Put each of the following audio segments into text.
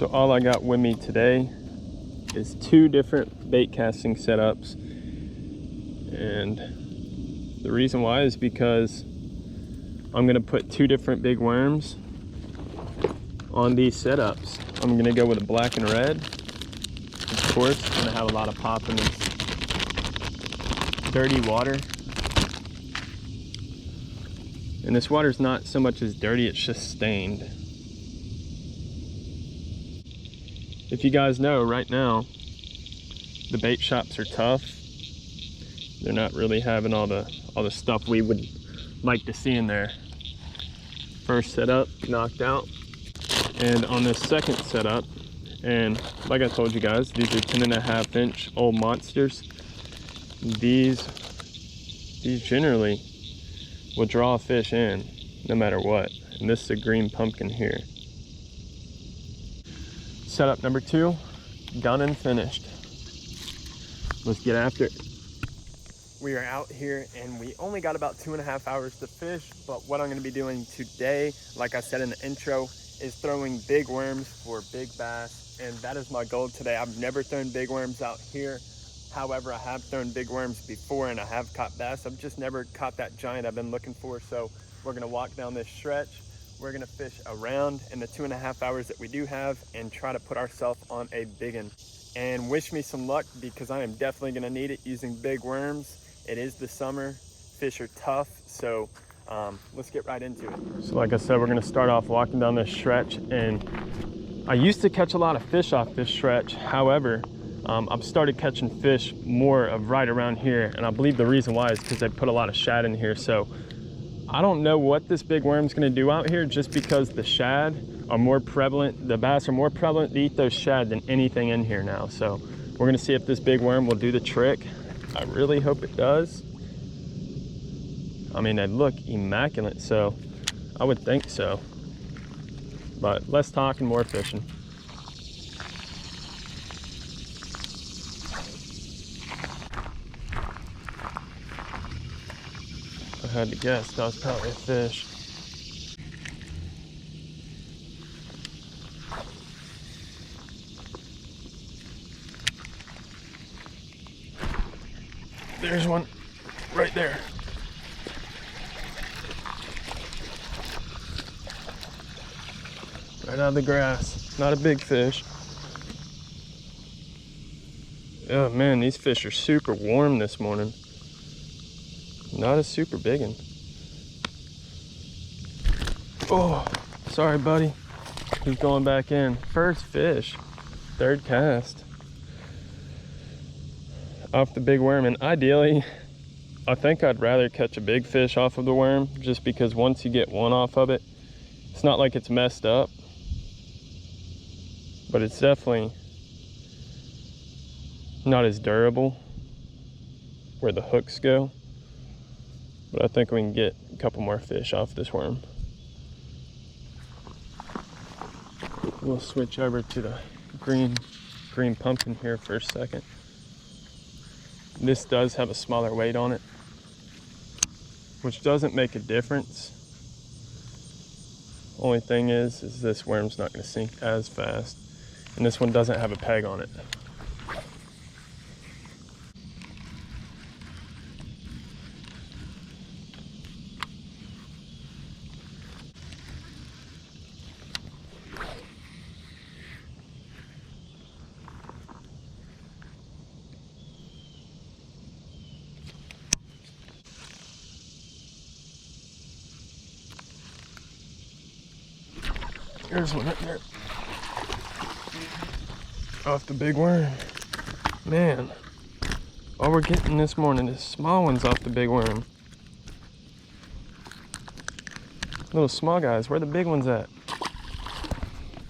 So all I got with me today is 2 different bait casting setups, and the reason why is because I'm gonna put 2 different big worms on these setups. I'm gonna go with a black and red. Of course, it's gonna have a lot of pop in this dirty water. And this water's not so much as dirty, it's just stained. If you guys know, right now, the bait shops are tough. They're not really having all the stuff we would like to see in there. First setup, knocked out. And on this second setup, and like I told you guys, these are 10.5-inch old monsters. These generally will draw a fish in no matter what. And this is a green pumpkin here. Setup number 2, done and finished. Let's get after it. We are out here and we only got about 2.5 hours to fish, but what I'm gonna be doing today, like I said in the intro, is throwing big worms for big bass, and that is my goal today. I've never thrown big worms out here. However, I have thrown big worms before and I have caught bass. I've just never caught that giant I've been looking for. So we're gonna walk down this stretch. We're gonna fish around in the 2.5 hours that we do have and try to put ourselves on a big one. And wish me some luck, because I am definitely gonna need it using big worms. It is the summer, fish are tough, so let's get right into it. So like I said, we're gonna start off walking down this stretch, and I used to catch a lot of fish off this stretch. However, I've started catching fish more of right around here, and I believe the reason why is because they put a lot of shad in here. So I don't know what this big worm's gonna do out here, just because the shad are more prevalent, the bass are more prevalent to eat those shad than anything in here now. So we're gonna see if this big worm will do the trick. I really hope it does. I mean, they look immaculate, so I would think so. But less talk and more fishing. I had to guess that was probably a fish. There's one right there. Right out of the grass. Not a big fish. Oh man, these fish are super warm this morning. Not a super big one. Oh, sorry buddy. He's going back in. First fish, 3rd cast. Off the big worm, and ideally, I think I'd rather catch a big fish off of the worm, just because once you get one off of it, it's not like it's messed up, but it's definitely not as durable where the hooks go. But I think we can get a couple more fish off this worm. We'll switch over to the green pumpkin here for a second. This does have a smaller weight on it, which doesn't make a difference. Only thing is this worm's not gonna sink as fast. And this one doesn't have a peg on it. There's one up there. Off the big worm. Man, all we're getting this morning is small ones off the big worm. Little small guys, where the big ones at?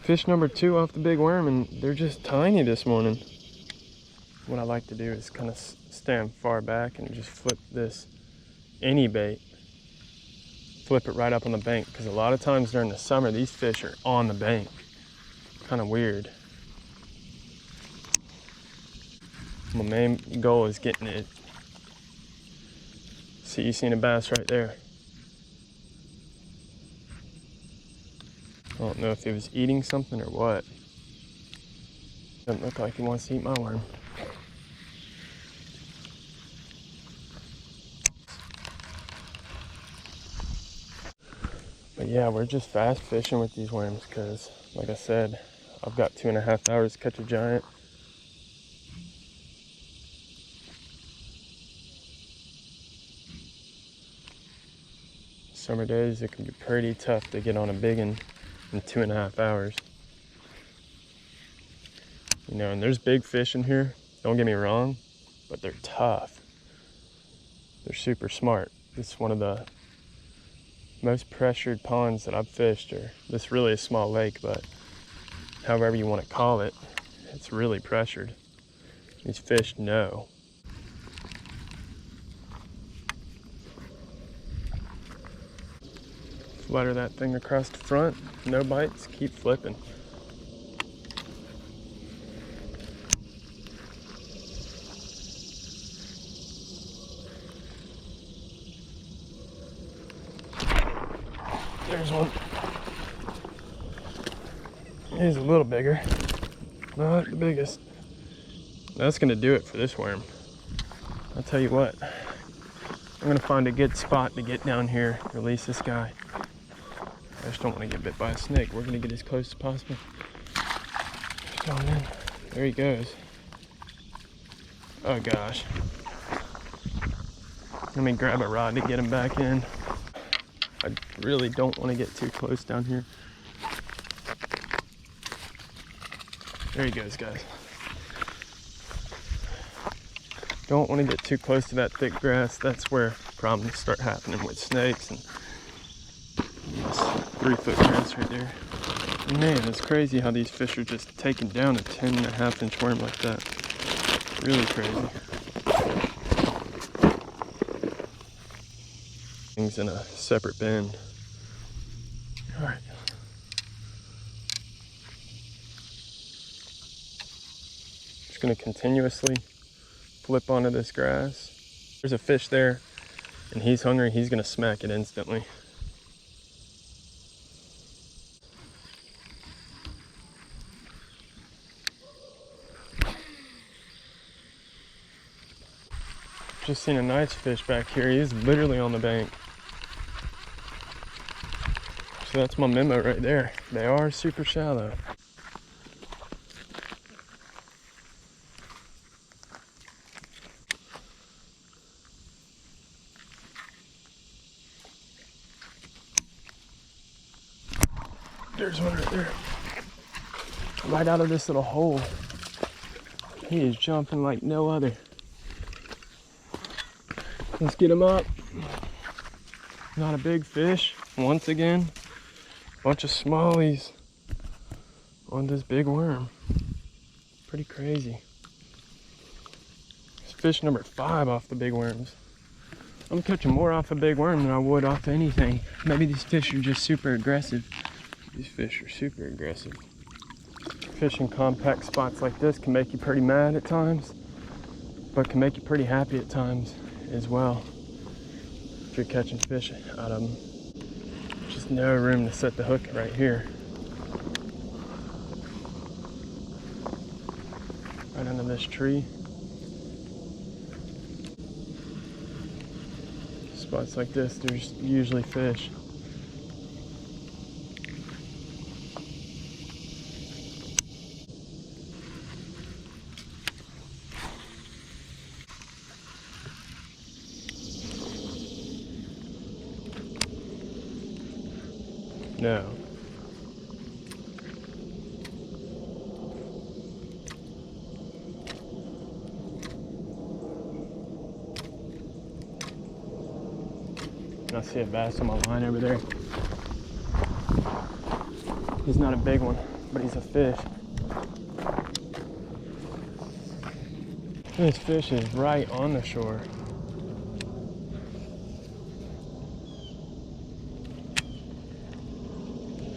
Fish number 2 off the big worm, and they're just tiny this morning. What I like to do is kind of stand far back and just flip this any bait. Flip it right up on the bank, because a lot of times during the summer these fish are on the bank. Kind of weird. My main goal is getting it. See, you seen a bass right there. I don't know if he was eating something or what. Doesn't look like he wants to eat my worm. But yeah, we're just fast fishing with these worms because, like I said, I've got 2.5 hours to catch a giant. Summer days, it can be pretty tough to get on a big one in 2.5 hours. You know, and there's big fish in here, don't get me wrong, but they're tough. They're super smart. This is one of the most pressured ponds that I've fished, or this is really a small lake, but however you want to call it, it's really pressured. These fish know. Flutter that thing across the front, no bites, keep flipping. There's one. He's a little bigger, not the biggest. That's gonna do it for this worm. I'll tell you what, I'm gonna find a good spot to get down here, release this guy. I just don't want to get bit by a snake. We're gonna get as close as possible. Just going in. There he goes. Oh gosh. Let me grab a rod to get him back in. I really don't want to get too close down here. There he goes, guys. Don't want to get too close to that thick grass. That's where problems start happening with snakes and this 3-foot grass right there. Man, it's crazy how these fish are just taking down a 10.5-inch worm like that. Really crazy. Things in a separate bin. All right. Just gonna continuously flip onto this grass. There's a fish there and he's hungry. He's gonna smack it instantly. Just seen a nice fish back here. He's literally on the bank. So that's my memo right there. They are super shallow. There's one right there. Right out of this little hole. He is jumping like no other. Let's get him up. Not a big fish. Once again, bunch of smallies on this big worm. Pretty crazy. It's fish number 5 off the big worms. I'm catching more off a big worm than I would off anything. Maybe these fish are just super aggressive. These fish are super aggressive. Fishing compact spots like this can make you pretty mad at times, but can make you pretty happy at times as well. If you're catching fish out of them. Just no room to set the hook right here. Right under this tree. Spots like this, there's usually fish. No. I see a bass on my line over there. He's not a big one, but he's a fish. This fish is right on the shore.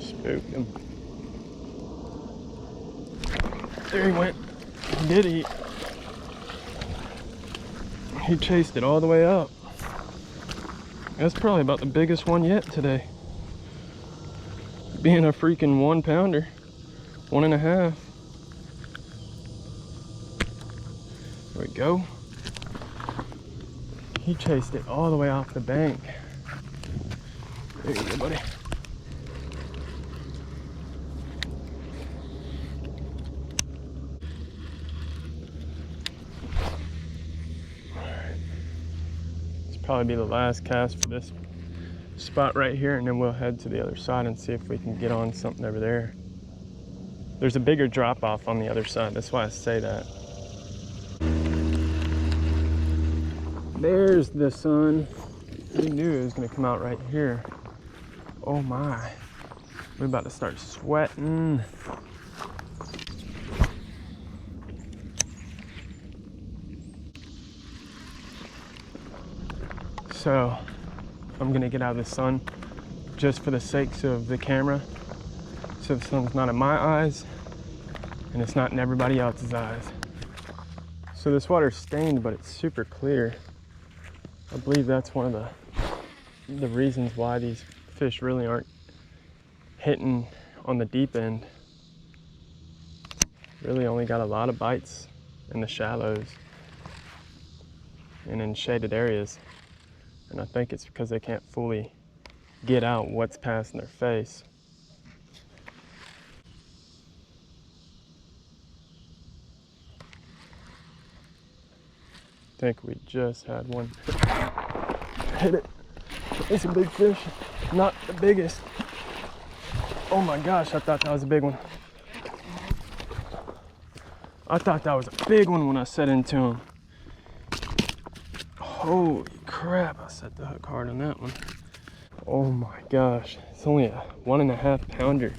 Spooked him. There he went. He did eat. He chased it all the way up. That's probably about the biggest one yet today. Being a freaking 1 pounder, 1.5. we go. He chased it all the way off the bank. There you go, buddy. Alright. This will probably be the last cast for this spot right here, and then we'll head to the other side and see if we can get on something over there. There's a bigger drop off on the other side, that's why I say that. There's the sun. We knew it was gonna come out right here. Oh my, we're about to start sweating. So I'm gonna get out of the sun just for the sakes of the camera, so the sun's not in my eyes and it's not in everybody else's eyes. So this water's stained, but it's super clear. I believe that's one of the reasons why these fish really aren't hitting on the deep end. Really only got a lot of bites in the shallows and in shaded areas. And I think it's because they can't fully get out what's passing their face. I think we just had one hit it. It's a big fish, not the biggest. Oh my gosh, I thought that was a big one. I thought that was a big one when I set into him. Holy crap, I set the hook hard on that one. Oh my gosh, it's only a 1.5 pounder.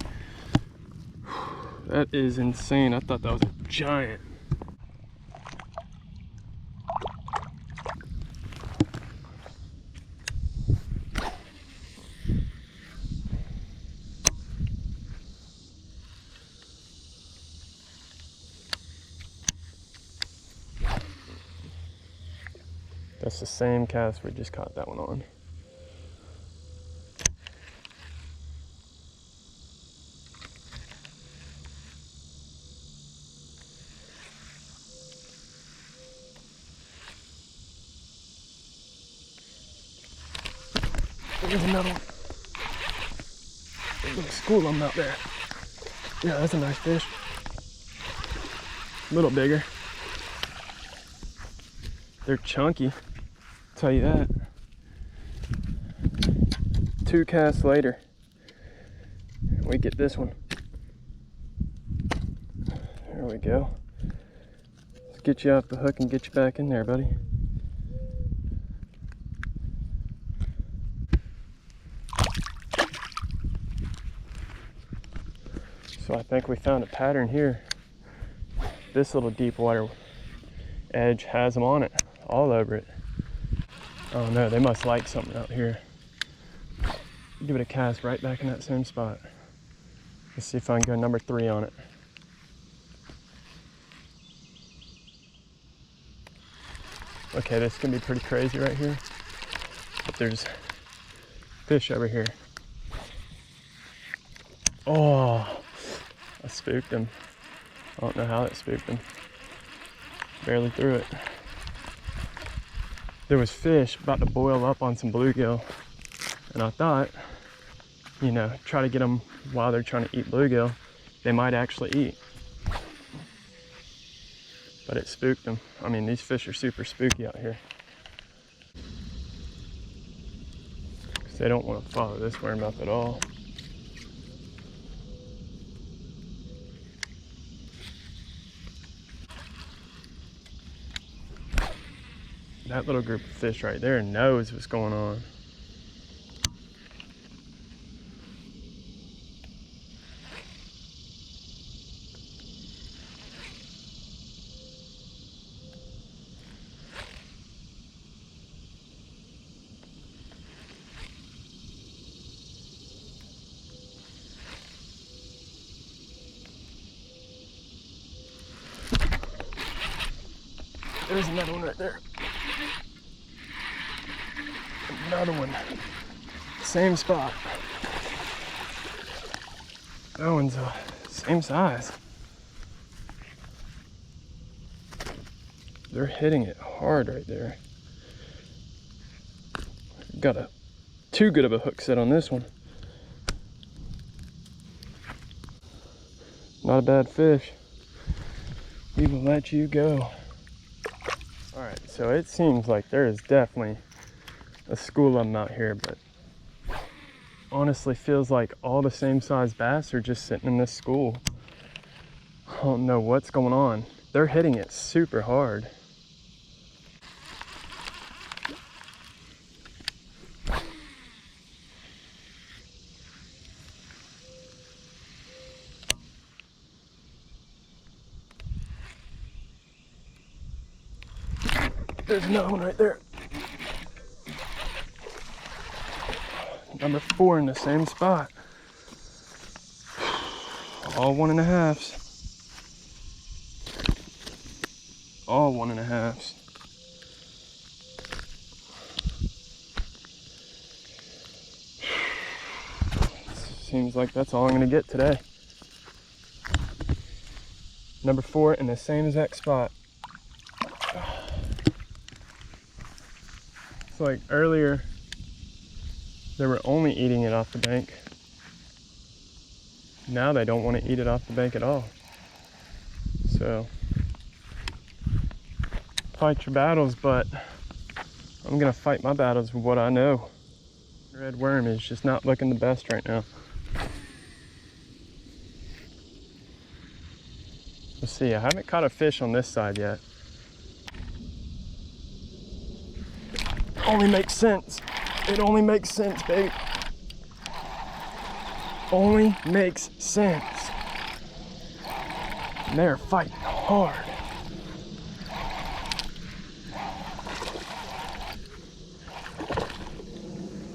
That is insane. I thought that was a giant. That's the same cast we just caught that one on. There's another one. Little school of them out there. Yeah, that's a nice fish. A little bigger. They're chunky, I'll tell you that. 2 casts later, we get this one. There we go. Let's get you off the hook and get you back in there, buddy. So I think we found a pattern here. This little deep water edge has them on it, all over it. Oh no, they must like something out here. Give it a cast right back in that same spot. Let's see if I can go number 3 on it. Okay, this can be pretty crazy right here, but there's fish over here. Oh, I spooked him. I don't know how that spooked him. Barely threw it. There was fish about to boil up on some bluegill, and I thought, you know, try to get them while they're trying to eat bluegill. They might actually eat. But it spooked them. I mean, these fish are super spooky out here. Because they don't want to follow this worm up at all. That little group of fish right there knows what's going on. There's another one right there. Another one. Same spot. That one's same size. They're hitting it hard right there. Got a too good of a hook set on this one. Not a bad fish. We will let you go. All right, so it seems like there is definitely a school of them out here, but honestly feels like all the same size bass are just sitting in this school. I don't know what's going on. They're hitting it super hard. There's another one right there. Number 4 in the same spot. All 1.5s. All 1.5s. Seems like that's all I'm gonna get today. Number 4 in the same exact spot. It's like earlier they were only eating it off the bank. Now they don't want to eat it off the bank at all. So fight your battles, but I'm gonna fight my battles with what I know. Red worm is just not looking the best right now. Let's see, I haven't caught a fish on this side yet. Only makes sense. It only makes sense, baby. Only makes sense. And they're fighting hard.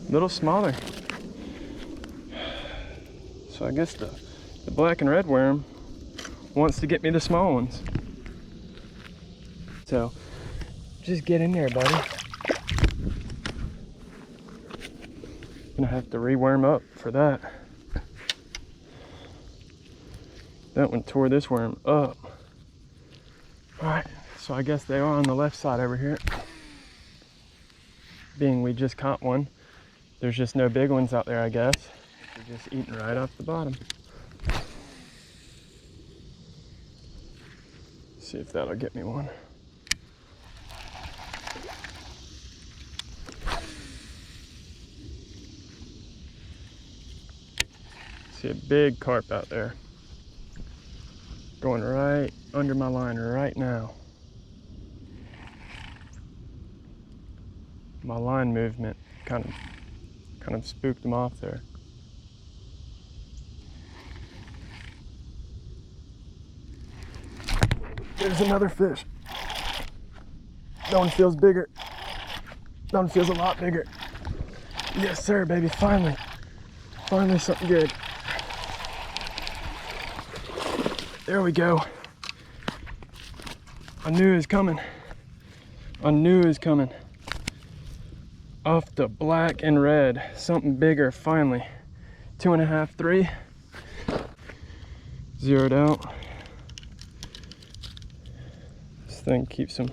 Little smaller. So I guess the black and red worm wants to get me the small ones. So just get in there, buddy. Gonna have to reworm up for that. That one tore this worm up. All right, so I guess they are on the left side over here. Being we just caught one, there's just no big ones out there, I guess. They're just eating right off the bottom. See if that'll get me one. See a big carp out there. Going right under my line right now. My line movement kind of spooked him off there. There's another fish. That one feels bigger. That one feels a lot bigger. Yes, sir, baby, finally. Finally something good. There we go. I knew it was coming. I knew it was coming. Off the black and red. Something bigger, finally. 2.5, 3. Zeroed out. This thing keeps them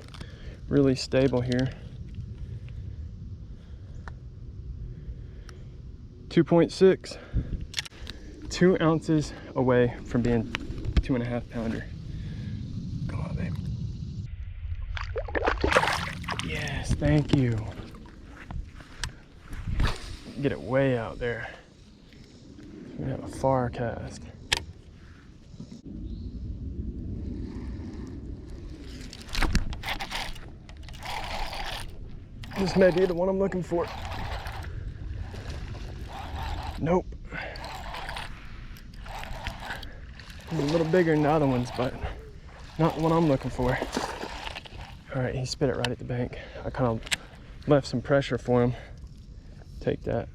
really stable here. 2.6. 2 ounces away from being 2.5 pounder. Come on, babe. Yes, thank you. Get it way out there. We have a far cast. This may be the one I'm looking for. Nope. He's a little bigger than the other ones, but not the one I'm looking for. All right, he spit it right at the bank. I kind of left some pressure for him. Take that.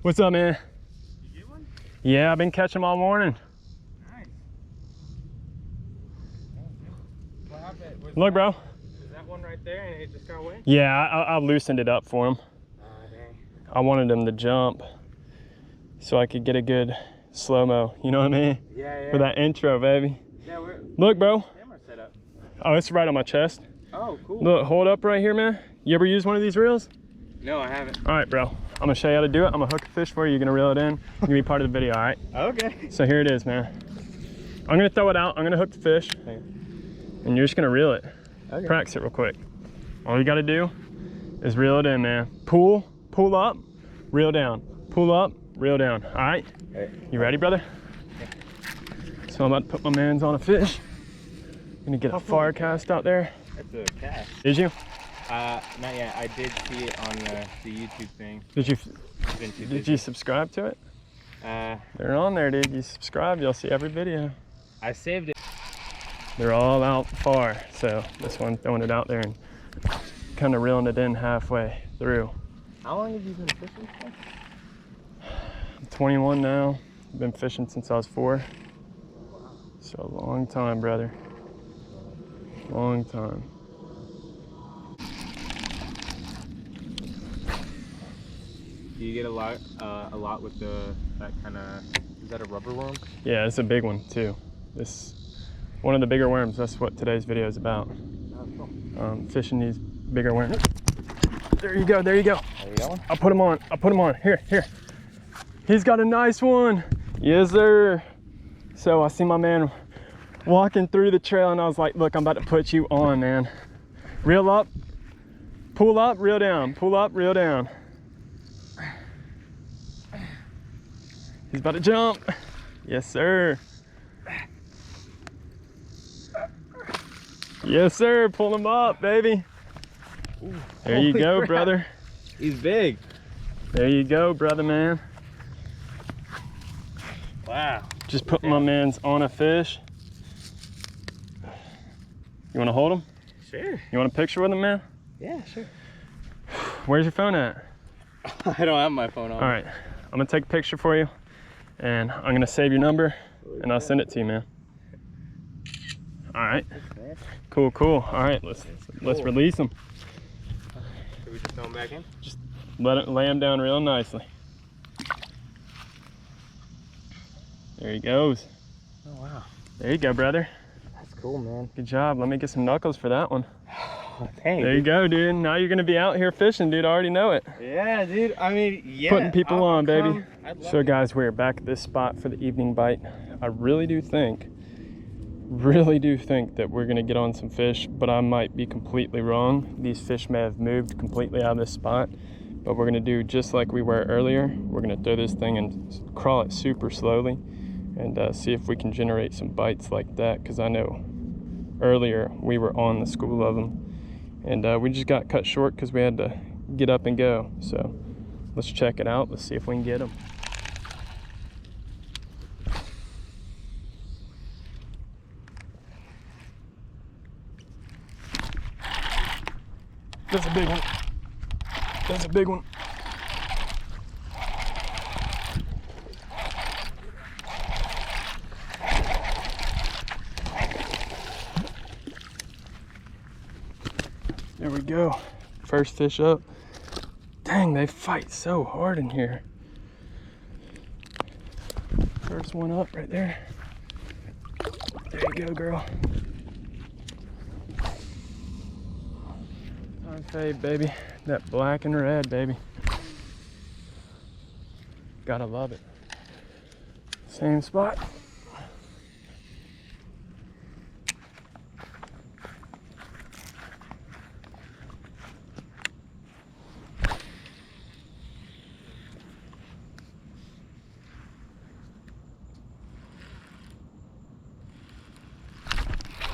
What's up, man? You get one? Yeah, I've been catching them all morning. Nice. Look, bro. Is that one right there and it just got away? Yeah, I loosened it up for him. Dang. I wanted him to jump so I could get a good slow-mo, you know what I mean? Yeah, yeah. For that intro, baby. Yeah, look, bro. Camera set up. Oh, it's right on my chest. Oh, cool. Look, hold up right here, man. You ever use one of these reels? No, I haven't. All right, bro. I'm gonna show you how to do it. I'm gonna hook a fish for you. You're gonna reel it in. You're gonna be part of the video, all right? Okay. So here it is, man. I'm gonna throw it out. I'm gonna hook the fish. Okay. And you're just gonna reel it. Okay. Practice it real quick. All you gotta do is reel it in, man. Pull up, reel down. Pull up, reel down. All right? Okay. You ready, brother? So I'm about to put my mans on a fish. Gonna get a fire cast out there. That's a cast. Did you? Not yet. I did see it on the YouTube thing. Did you? It's been too Did busy. you subscribe to it? They're on there, dude. You subscribe, you'll see every video. I saved it. They're all out far, so this one throwing it out there and kind of reeling it in halfway through. How long have you been fishing for? I'm 21 now. I've been fishing since I was 4. So a long time, brother. Long time. Do you get a lot with that kind of? Is that a rubber worm? Yeah, it's a big one too. This one of the bigger worms. That's what today's video is about. Oh, cool. Fishing these bigger worms. There you go. There you go. There you go. I'll put him on. I'll put him on. Here. He's got a nice one. Yes, sir. So I see my man walking through the trail and I was like, look, I'm about to put you on, man. Reel up, pull up, reel down, pull up, reel down. He's about to jump. Yes, sir. Yes, sir. Pull him up, baby. Ooh, there you go, crap. brother. He's big. There you go, brother, man. Wow. Just putting my man's on a fish. You want to hold him? Sure. You want a picture with him, man? Yeah, sure. Where's your phone at? I don't have my phone on. All right, I'm gonna take a picture for you and I'm gonna save your number and I'll send it to you, man. All right, cool. All right, let's release him. Should we just throw him back in? Just lay him down real nicely. There he goes. Oh, wow. There you go, brother. That's cool, man. Good job. Let me get some knuckles for that one. Oh, dang. There you go, dude. Now you're gonna be out here fishing, dude. I already know it. Yeah, dude. I mean, yeah. Putting people on, baby. So, guys, we're back at this spot for the evening bite. I really do think that we're gonna get on some fish, but I might be completely wrong. These fish may have moved completely out of this spot, but we're gonna do just like we were earlier. We're gonna throw this thing and crawl it super slowly and see if we can generate some bites like that, because I know earlier we were on the school of them and we just got cut short because we had to get up and go. So let's check it out. Let's see if we can get them. That's a big one. That's a big one. There we go. First fish up. Dang, they fight so hard in here. First one up right there. There you go, girl. Time fade, baby. That black and red, baby. Gotta love it. Same spot.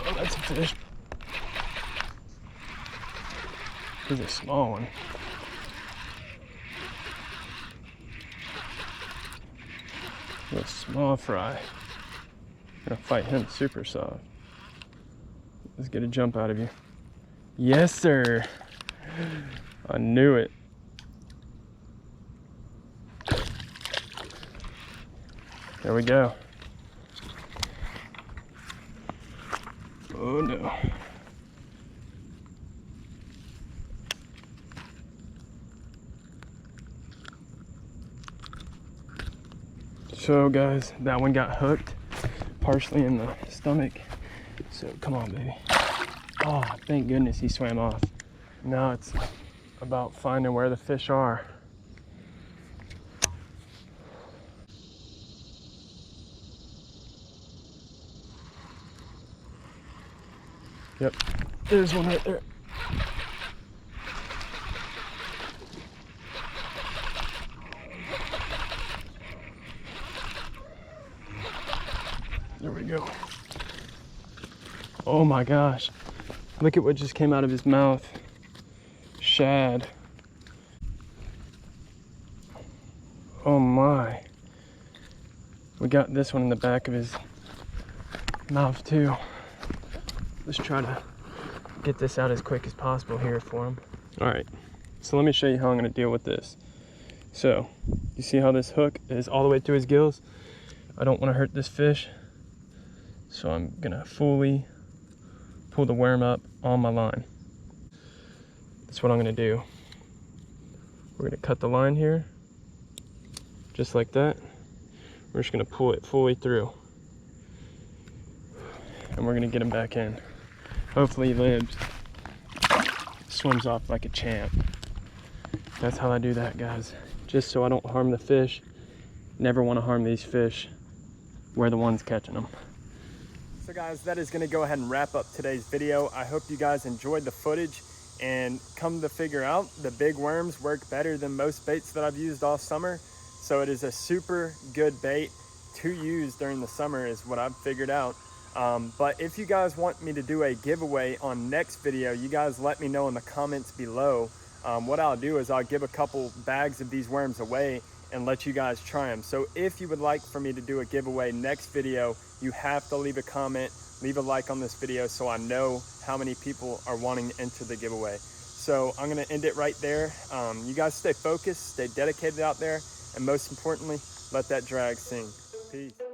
Oh, that's a fish. He's a small one. A small fry. Gonna fight him super soft. Let's get a jump out of you. Yes, sir. I knew it. There we go. Oh no. So guys, that one got hooked partially in the stomach. So come on, baby. Oh, thank goodness he swam off. Now it's about finding where the fish are. Yep, there's one right there. There we go. Oh my gosh. Look at what just came out of his mouth. Shad. Oh my. We got this one in the back of his mouth too. Let's try to get this out as quick as possible here for him. All right, so let me show you how I'm gonna deal with this. So, you see how this hook is all the way to his gills? I don't wanna hurt this fish. So I'm gonna fully pull the worm up on my line. That's what I'm gonna do. We're gonna cut the line here, just like that. We're just gonna pull it fully through. And we're gonna get him back in. Hopefully he lives. Swims off like a champ. That's how I do that, guys. Just so I don't harm the fish. Never wanna harm these fish. We're the ones catching them. So guys, that is gonna go ahead and wrap up today's video. I hope you guys enjoyed the footage, and come to figure out, the big worms work better than most baits that I've used all summer. So it is a super good bait to use during the summer is what I've figured out. But if you guys want me to do a giveaway on next video, you guys let me know in the comments below. What I'll do is I'll give a couple bags of these worms away and let you guys try them. So if you would like for me to do a giveaway next video, you have to leave a comment, leave a like on this video so I know how many people are wanting to enter the giveaway. So I'm gonna end it right there. You guys stay focused, stay dedicated out there, and most importantly, let that drag sing. Peace.